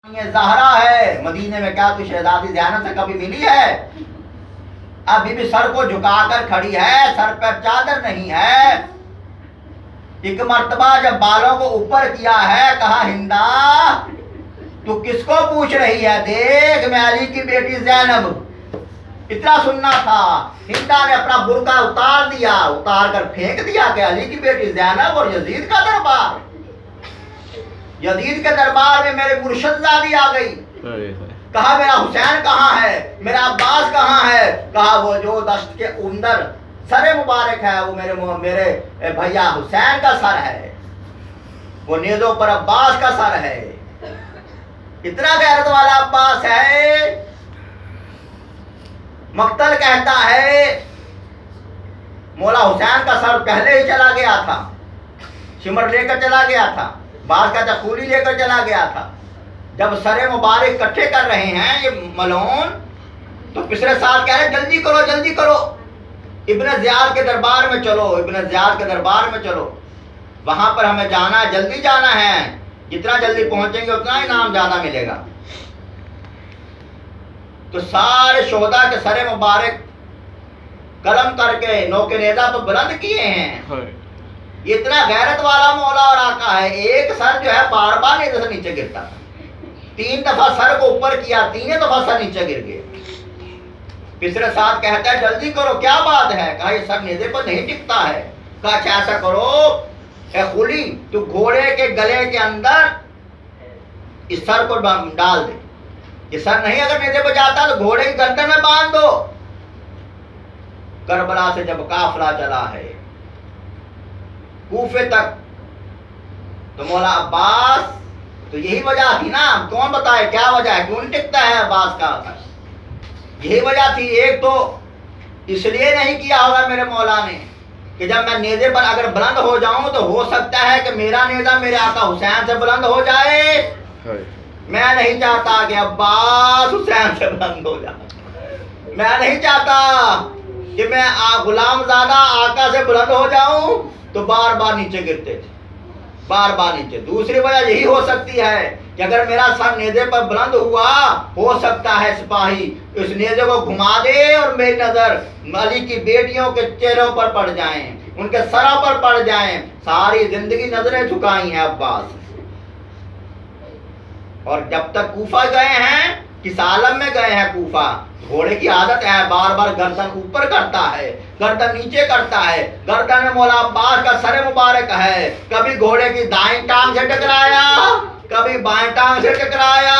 ये ज़हरा है मदीने में, क्या तू शहजादी ज़ैनब से कभी मिली है? अभी भी सर को झुकाकर खड़ी है, सर पर चादर नहीं है। एक मर्तबा जब बालों को ऊपर किया है, कहा हिंदा तू किसको पूछ रही है? देख मैं अली की बेटी ज़ैनब। इतना सुनना था। हिंदा ने अपना बुर्का उतार दिया, उतार कर फेंक दिया कि अली की बेटी ज़ैनब और यजीद का दरबार। यजीद के दरबार में मेरे मुर्शदजादी आ गई। कहा मेरा हुसैन कहाँ है, मेरा अब्बास कहाँ है? कहा वो जो दश्त के अंदर सर मुबारक है वो मेरे भैया हुसैन का सर है, वो नेज़ों पर अब्बास का सर है। इतना गैरत वाला अब्बास है। मक्तल कहता है मौला हुसैन का सर पहले ही चला गया था, शिमर लेकर चला गया था, बास का चकूली लेकर चला गया था। जब सरे मुबारक इकट्ठे कर रहे हैं ये मलून, तो पिछले साल कह रहे जल्दी करो जल्दी करो, इब्न ज़ियाद के दरबार में चलो, इब्न ज़ियाद के दरबार में चलो, वहां पर हमें जाना है, जल्दी जाना है, जितना जल्दी पहुंचेंगे उतना इनाम ज्यादा मिलेगा। तो सारे शोहदा के सरे मुबारक कलम करके नौके नेज़ा तो बुलंद किए हैं। ये इतना गैरत वाला मौला और आका है। एक सर जो है बार बार नेज़े से नीचे गिरता था, 3 दफा सर को ऊपर किया, 3 दफा सर नीचे गिर गया। पिछले साथ कहता है जल्दी करो, क्या बात है? कहा ये सर नेज़े पर नहीं टिकता है। कहा अच्छा ऐसा करो ए खुली, तू घोड़े के गले के अंदर इस सर को डाल दे, ये सर नहीं अगर नेज़े पर जाता तो घोड़े की गर्दन में बांध दो। करबला से जब काफिला चला है कूफे तक, तो मौला अब्बास, तो यही वजह थी ना, कौन बताए क्या वजह है, क्यों नहीं टिकता है अब्बास का असर? यही वजह थी। एक तो इसलिए नहीं किया होगा मेरे मौला ने कि जब मैं नेज़े पर अगर बुलंद हो जाऊं तो हो सकता है कि मेरा नेज़ा मेरे आका हुसैन से बुलंद हो जाए। मैं नहीं चाहता कि अब्बास हुसैन से बुलंद हो जाए। मैं नहीं चाहता कि मैं गुलाम ज़ादा आका से बुलंद हो जाऊं तो बार बार नीचे गिरते थे, बार बार नीचे। दूसरी वजह यही हो सकती है कि अगर मेरा सर नेज़े पर बुलंद हुआ, हो सकता है सिपाही इस नेज़े को घुमा दे और मेरी नजर अली की बेटियों के चेहरों पर पड़ जाएं, उनके सरों पर पड़ जाएं। सारी जिंदगी नजरें झुकाई हैं अब्बास। और जब तक कूफा गए हैं, किस आलम में गए हैं कूफा, घोड़े की आदत है बार बार गर्दन ऊपर करता है, गर्दन नीचे करता है। गर्दन में मौला अब्बास का सर मुबारक है। कभी घोड़े की दाईं टांग से टकराया, कभी बाएं टांग से टकराया।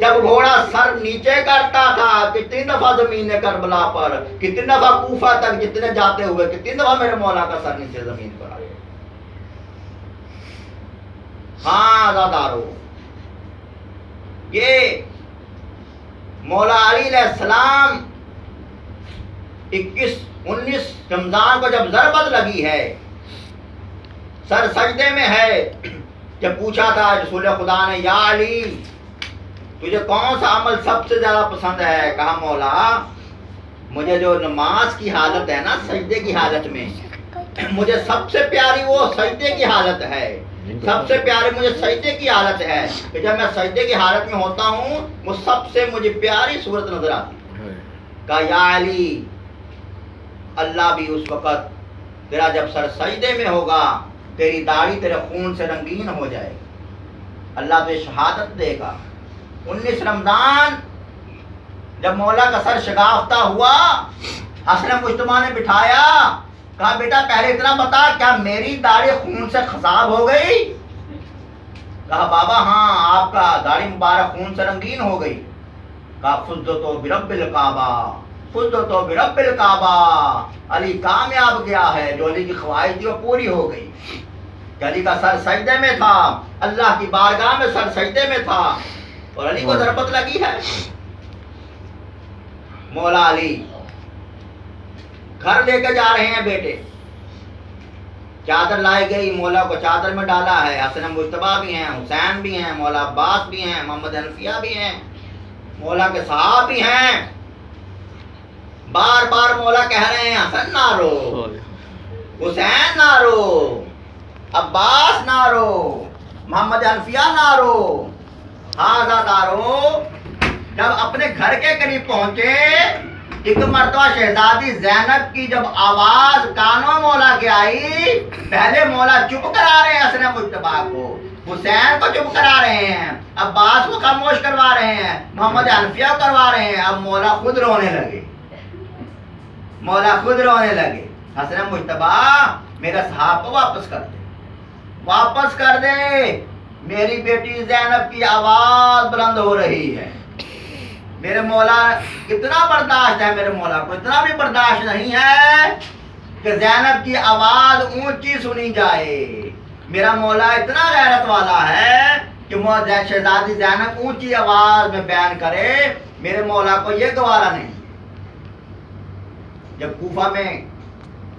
जब घोड़ा सर नीचे करता था, कितनी दफा जमीन ने करबला पर, कितनी दफा कूफा तक जितने जाते हुए, कितनी दफा मेरे मौला का सर नीचे जमीन पर आया। हाँ दादारो, ये मौला अली अलैहिस्सलाम 21-19 रमजान को जब ज़रबत लगी है, सर सजदे में है, जब पूछा था रसूल खुदा ने, या अली तुझे कौन सा अमल सबसे ज्यादा पसंद है? कहा मौला मुझे जो नमाज की हालत है ना, सजदे की हालत में, मुझे सबसे प्यारी वो सजदे की हालत है। सबसे प्यारी मुझे सजदे की हालत है कि जब मैं सजदे की हालत में होता हूँ वो सबसे मुझे प्यारी सूरत नजर आती है। कहा या अली, अल्लाह भी उस वक़्त तेरा जब सर सजदे में होगा, तेरी दाढ़ी तेरे खून से रंगीन हो जाएगी, अल्लाह तुझे शहादत देगा। 19 रमजान जब मौला का सर शगाफ्ता हुआ, हसन मुज्तबा ने बिठाया, कहा बेटा पहले इतना बता, क्या मेरी दाढ़ी खून से खसाब हो गई? कहा बाबा हाँ, आपका दाढ़ी मुबारक खून से रंगीन हो गई। कहा फुज़्ज़तो बिरब्बिल काबा, फुज़्ज़तो बिरब्बिल काबा, अली कामयाब गया है, जो अली की ख्वाहिश थी वो पूरी हो गई। अली का सर सजदे में था, अल्लाह की बारगाह में सर सजदे में था, और अली को ज़रबत लगी है। मौला अली घर लेकर जा रहे हैं बेटे, चादर लाई गई, मौला को चादर में डाला है। हसन मुज्तबा भी हैं, हुसैन भी हैं, मौला अब्बास भी हैं, मोहम्मद हनफिया भी हैं, मौला के साहब भी हैं। बार बार मौला कह रहे हैं हसन ना रो, हुसैन ना रो, अब्बास ना रो, मोहम्मद हनफिया ना रो। आजादारो जब अपने घर के करीब पहुंचे, एक मर्तबा शहजादी जैनब की जब आवाज कानों मौला के आई, पहले मौला चुप करा रहे हैं असर मुज्तबा को, हुसैन को चुप करा रहे हैं, अब्बास को खामोश करवा रहे हैं, मोहम्मद हनफिया को करवा रहे हैं। अब मौला खुद रोने लगे, मौला खुद रोने लगे। हसन मुज्तबा मेरा साहब को वापस कर दे, वापस कर दे, मेरी बेटी जैनब की आवाज बुलंद हो रही है। मेरे मौला कितना बर्दाश्त है, मेरे मौला को इतना भी बर्दाश्त नहीं है कि जैनब की आवाज ऊंची सुनी जाए। मेरा मौला इतना गैरत वाला है कि शहजादी जैनब ऊंची आवाज में बयान करे, मेरे मौला को यह गवारा नहीं। जब कूफा में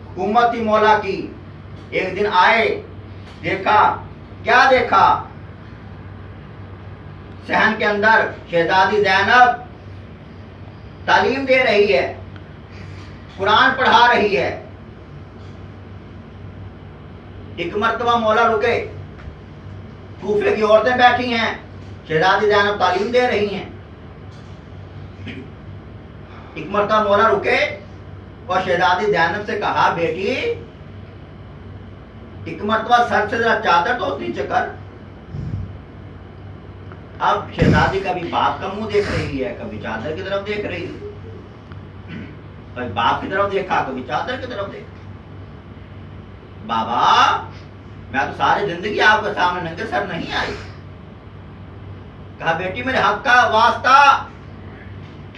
हुकूमत थी मौला की, एक दिन आए, देखा, क्या देखा, सहन के अंदर शहजादी जैनब तालीम दे रही है, कुरान पढ़ा रही है। एक मर्तबा मौला रुके, कूफे की औरतें बैठी हैं, शहजादी जैनब तालीम दे रही हैं। एक मर्तबा मौला रुके और शहजादी जैनब से कहा, बेटी एक मर्तबा सर से जरा चादर तो नीचे कर। अब शहजादी कभी बाप का मुंह देख रही है, कभी चादर की तरफ देख रही है, कभी बाप की तरफ देखा, कभी चादर की तरफ देखा। बाबा मैं तो सारी जिंदगी आपके सामने नंगे सर नहीं आई। कहा, बेटी मेरे हक का वास्ता,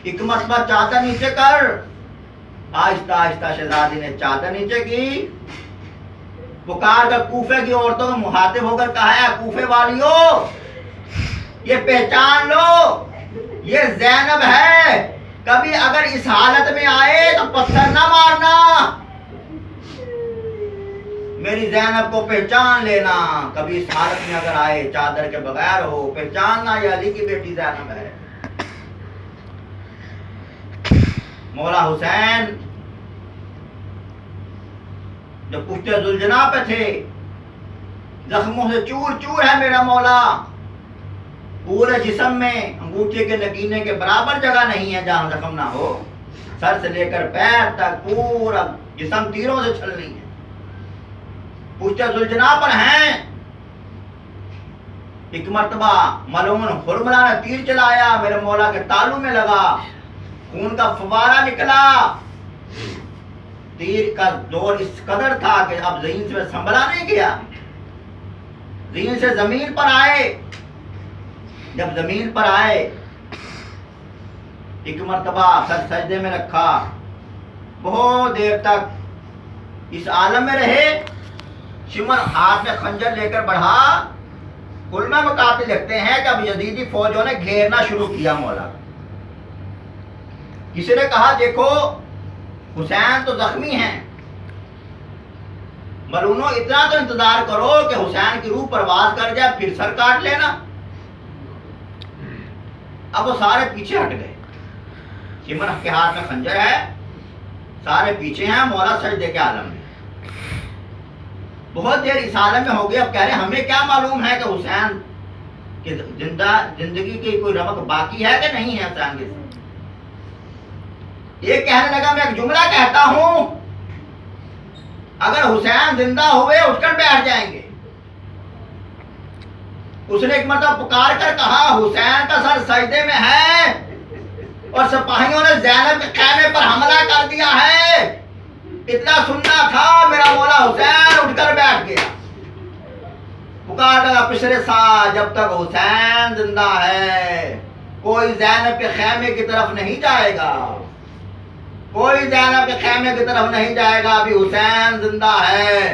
एक मर्तबा चादर नीचे कर। आहिस्ता आहिस्ता शहजादी ने चादर नीचे की, पुकार कर कूफे की औरतों को मुखातिब होकर कहा, है कूफे वालियों, ये पहचान लो, ये जैनब है। कभी अगर इस हालत में आए तो पत्थर ना मारना, मेरी जैनब को पहचान लेना। कभी इस हालत में अगर आए, चादर के बगैर हो, पहचानना ये अली की बेटी जैनब है। मौला हुसैन जब पुश्ते जुलजना पे थे, जख्मों से चूर चूर है मेरा मौला, पूरे जिस्म में अंगूठे के नगीने के बराबर जगह नहीं है जहां जख्म ना हो। सर से लेकर पैर तक पूरा जिस्म तीरों से छलनी है, पुश्ते जुलजना पर हैं। एक मर्तबा मलून हुरमला ने तीर चलाया, मेरे मौला के तालू में लगा, खून का फवारा निकला। तीर का जोर इस कदर था कि अब ज़मीन से संभला नहीं गया, ज़मीन से जमीन पर आए। जब जमीन पर आए, एक मर्तबा सर सजदे में रखा, बहुत देर तक इस आलम में रहे। शिमर हाथ में खंजर लेकर बढ़ा। उलमा मुकातिल लिखते हैं कि अब यजीदी फौजों ने घेरना शुरू किया मौला। किसी ने कहा, देखो हुसैन तो जख्मी हैं, मलूनो इतना तो इंतजार करो कि हुसैन की रूह परवाज कर जाए, फिर सर काट लेना। अब वो सारे पीछे हट गए। शिमर के हाथ में खंजर है, सारे पीछे हैं, मौला सजदे के आलम में। बहुत देर इस आलम में हो गई। अब कह रहे हमें क्या मालूम है कि हुसैन की जिंदगी की कोई रमक बाकी है कि नहीं है हुसैन के। ये कहने लगा, मैं एक जुमला कहता हूं, अगर हुसैन जिंदा हुए उठकर बैठ जाएंगे। उसने एक मर्तबा पुकार कर कहा, हुसैन का सर सजदे में है और सिपाहियों ने ज़ैनब के खैमे पर हमला कर दिया है। इतना सुनना था, मेरा मौला हुसैन उठकर बैठ गया। पुकार लगा, पिछले साल जब तक हुसैन जिंदा है कोई ज़ैनब के खैमे की तरफ नहीं जाएगा, कोई ज़ैनब के खैमे की तरफ नहीं जाएगा, अभी हुसैन जिंदा है।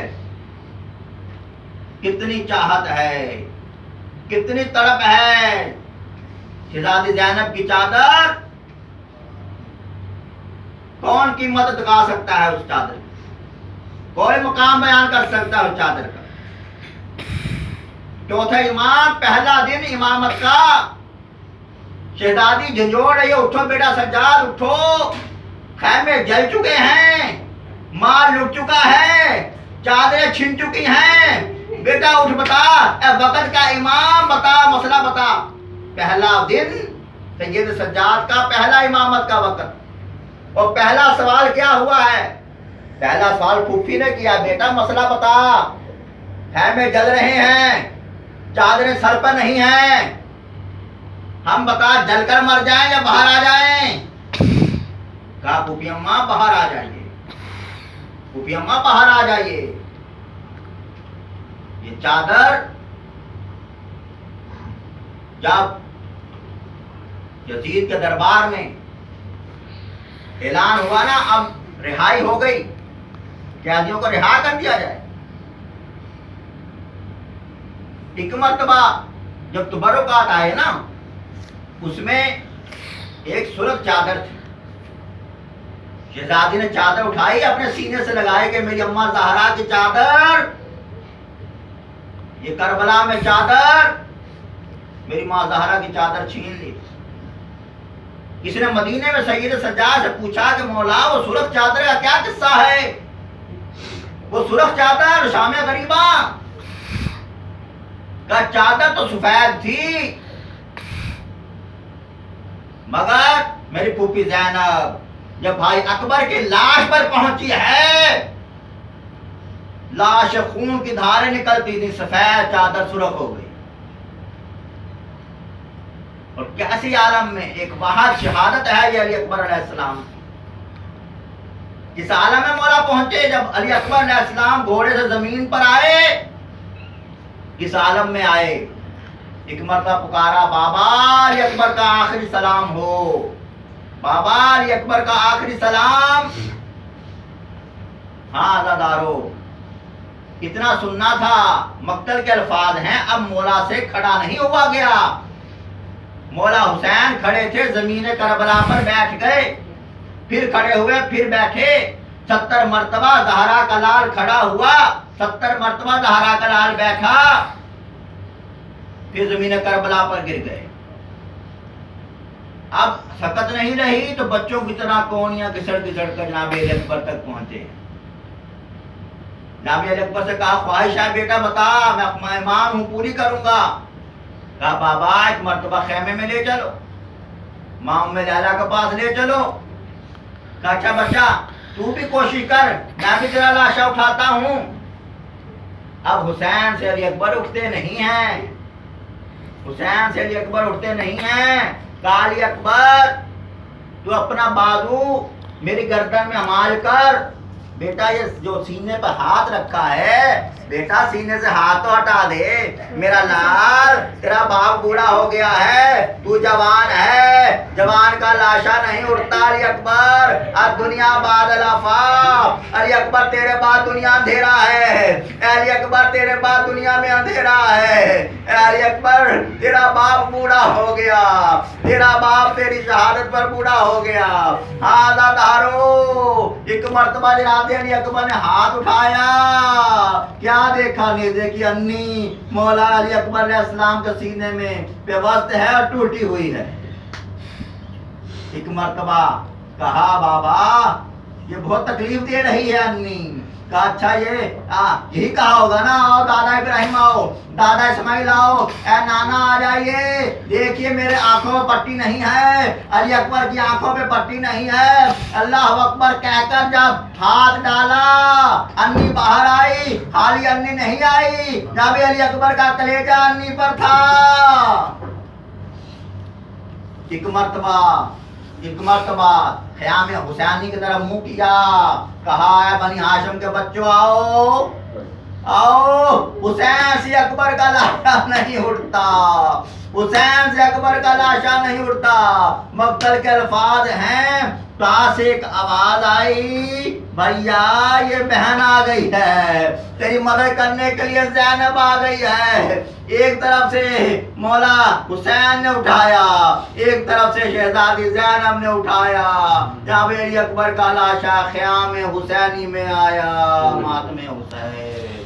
कितनी चाहत है, कितनी तड़प है। शहजादी ज़ैनब की चादर, कौन कीमत चुका सकता है उस चादर की? कोई मुकाम बयान कर सकता है उस चादर का? चौथा इमाम, पहला दिन इमामत का, शहजादी झंझोड़ रही है, उठो बेटा सज्जाद उठो, खैमे जल चुके हैं, माल लुट चुका है, चादरें छिन चुकी हैं, बेटा उठ बता, ए वक्त का इमाम बता, मसला बता। पहला दिन सैयद सज्जाद का पहला इमामत का वक्त। और पहला सवाल क्या हुआ है? पहला सवाल फूफी ने किया, बेटा मसला बता, खैमे जल रहे हैं, चादरें सर पर नहीं हैं, हम बता जलकर मर जाएं या बाहर आ जाएं? कहा फूफी अम्मा बाहर आ जाइए, फूफी अम्मा बाहर आ जाइए। ये चादर जब यजीद के दरबार में ऐलान हुआ ना, अब रिहाई हो गई, कैदियों को रिहा कर दिया जाए। एक मर्तबा जब तुबरुकात आए ना, उसमें एक सुर्ख चादर थी। शहजादी ने चादर उठाई, अपने सीने से लगाई कि मेरी अम्मा ज़हरा की चादर, ये करबला में चादर, मेरी माँ ज़हरा की चादर छीन ली। किसी ने मदीने में सैयद सज्जाद से पूछा कि मौला वो सुर्ख चादर का क्या किस्सा है? वो सुर्ख चादर शाम गरीबा का चादर तो सफेद थी, मगर मेरी फूफी ज़ैनब जब भाई अकबर की लाश पर पहुंची है, लाश खून की धारें निकलती थी, सफेद चादर सुर्ख हो गई। और कैसी आलम में एक वाहद शहादत है ये अली अकबर अलैहिस्सलाम। इस आलम में मौला पहुंचे जब अली अकबर अलैहिस्सलाम घोड़े से जमीन पर आए, इस आलम में आए। एक मर्तबा पुकारा, बाबा अली अकबर का आखिरी सलाम हो, बाबा अली अकबर का आखिरी सलाम। हाँ अज़ादारो, इतना सुनना था, मक्तल के अल्फाज हैं, अब मौला से खड़ा नहीं हुआ गया। मौला हुसैन खड़े थे, जमीन करबला पर बैठ गए, फिर खड़े हुए, फिर बैठे। 70 मर्तबा ज़हरा का लाल खड़ा हुआ, 70 मर्तबा ज़हरा का लाल बैठा, फिर जमीन करबला पर गिर गए। अब सकत नहीं रही तो बच्चों की तरह कोनियां घिसड़ घिसड़ कर जनाब अली अकबर तक पहुंचे। जनाब अली अकबर से कहा, ख्वाहिश है बेटा बता, मैं मेहमान हूं, पूरी करूंगा। कहा बाबा एक मर्तबा खेमे में ले चलो, माँ उम्मे लैला के पास ले चलो। कहा अच्छा बच्चा तू भी कोशिश कर, मैं भी तेरा लाशा उठाता हूं। अब हुसैन से अली अकबर उठते नहीं हैं, हुसैन से अली अकबर उठते नहीं हैं। कहा अली अकबर तू अपना बाजू मेरी गर्दन में हमाल कर, बेटा ये जो सीने पर हाथ रखा है, बेटा सीने से हाथ तो हटा दे। मेरा लाल, तेरा बाप बूढ़ा हो गया है, तू जवान है, जवान का लाशा नहीं उठता। अली अकबर अब दुनिया बाद अलाफाफ, अली अकबर तेरे बाद दुनिया अंधेरा है, अली अकबर तेरे बाद दुनिया में अंधेरा है। अली अकबर तेरा बाप बूढ़ा हो गया, तेरा बाप तेरी शहादत पर बूढ़ा हो गया। आधा धारो एक मर्तबा जनाब अली अकबर ने हाथ उठाया, क्या देखा? नेज़े की अन्नी मौला अली अकबर अलैहिस्सलाम के सीने में बेवस्त है और टूटी हुई है। एक मर्तबा कहा बाबा ये बहुत तकलीफ दे रही है अन्नी। कहा अच्छा यही कहा होगा ना, आओ दादा इब्राहिम आओ, दादा इस्माइल आओ, ए नाना आ जाइए, देखिए मेरे आंखों में पट्टी नहीं है, अली अकबर की आंखों में पट्टी नहीं है। अल्लाह अकबर कहकर जब हाथ डाला, अन्नी बाहर आई, खाली अन्नी नहीं आई, जब अली अकबर का कलेजा अन्नी पर था। एक मर्तबा ख़याम हुसैनी की तरफ मुंह किया, कहा है बनी हाशिम के बच्चों आओ आओ, हुसैन से अकबर का लाशा नहीं उठता, हुसैन से अकबर का लाशा नहीं उठता। मक्तल के अल्फाज हैं, पास एक आवाज आई, भैया ये बहन आ गई है, तेरी मदद करने के लिए ज़ैनब आ गई है। एक तरफ से मौला हुसैन ने उठाया, एक तरफ से शहजादी ज़ैनब ने उठाया। जब अली अकबर का लाशा ख़याम हुसैनी में आया, मातमे हुसैन।